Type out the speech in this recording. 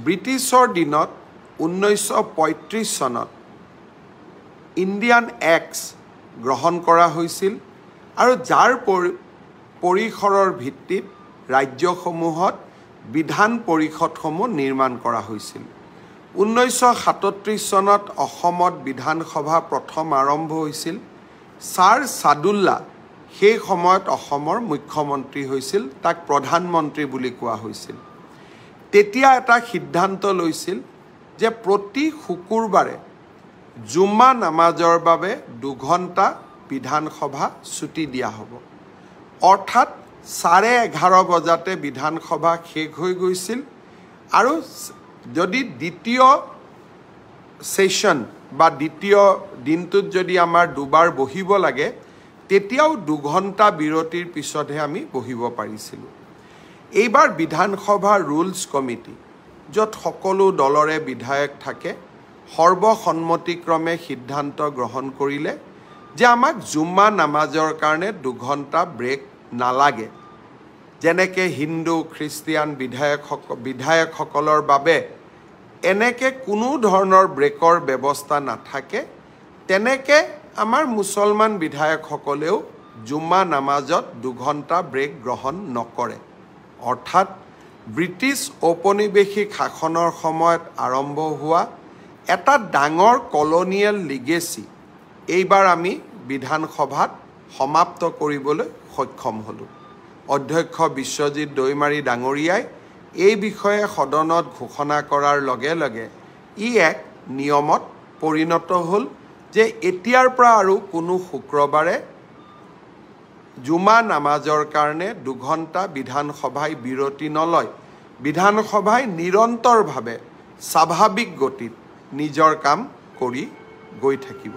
ব্ৰিটিছৰ দিনত 1935 চনত ইণ্ডিয়ান এক্ট গ্ৰহণ কৰা হৈছিল আৰু যাৰ পৰিসৰৰ ভিত্তিত ৰাজ্যসমূহত বিধান পৰিষদসমূহ নিৰ্মাণ কৰা হৈছিল 1937 চনত অসমত বিধানসভা প্ৰথম আৰম্ভ হৈছিল ছাৰ সাদুল্লা সেই সময়ত অসমৰ মুখ্যমন্ত্ৰী হৈছিল তাক প্ৰধানমন্ত্ৰী বুলি কোৱা হৈছিল তেতিয়া এটা সিদ্ধান্ত লৈছিল যে প্ৰতি শুকুৰবাৰে জুম্মা নামাজৰ বাবে 2 ঘণ্টা বিধানসভা ছুটি দিয়া হ'ব অৰ্থাৎ 11:30 বজাতে বিধানসভা শেষ হৈ গৈছিল আৰু যদি দ্বিতীয় সেশন বা দ্বিতীয় দিনটোত যদি আমাৰ দুবাৰ বহিব লাগে তেতিয়াও 2 ঘণ্টা বিৰতিৰ পিছতহে আমি বহিব পাৰিছিলোঁ এইবাৰ বিধানসভা ৰুলছ কমিটি য'ত সকলো দলৰে বিধায়ক থাকে সৰ্বসন্মতিক্ৰমে সিদ্ধান্ত গ্ৰহণ কৰিলে যে আমাক জুম্মা নামাজৰ কাৰণে 2 ঘণ্টা ব্ৰেক নালাগে যেনেকৈ হিন্দু খ্ৰীষ্টিয়ান বিধায়কসকলৰ বাবে এনেকৈ কোনো ধৰণৰ ব্ৰেকৰ ব্যৱস্থা নাথাকে তেনেকৈ আমাৰ মুছলমান বিধায়কসকলেও জুম্মা নামাজত 2 ঘণ্টা ব্ৰেক গ্ৰহণ নকৰে অৰ্থাৎ ব্ৰিটিছ ঔপনিৱেশিক শাসনৰ সময়ত আৰম্ভ হোৱা এটা ডাঙৰ কলনিয়েল লিগেসি এইবাৰ আমি বিধানসভাত সমাপ্ত কৰিবলৈ সক্ষম হ'লো অধ্যক্ষ বিশ্বজিৎ দৈমাৰী ডাঙৰীয়াই এই বিষয়ে সদনত ঘোষণা কৰাৰ লগে লগে ই এক নিয়মত পৰিণত হ'ল যে এতিয়াৰ পৰা আৰু কোনো শুক্ৰবাৰে জুমা নামাজৰ কাৰণে 2 ঘণ্টা বিধানসভাই বিৰতি নলয় বিধানসভাই নিৰন্তৰভাৱে স্বাভাৱিক গতিত নিজৰ কাম কৰি গৈ থাকিব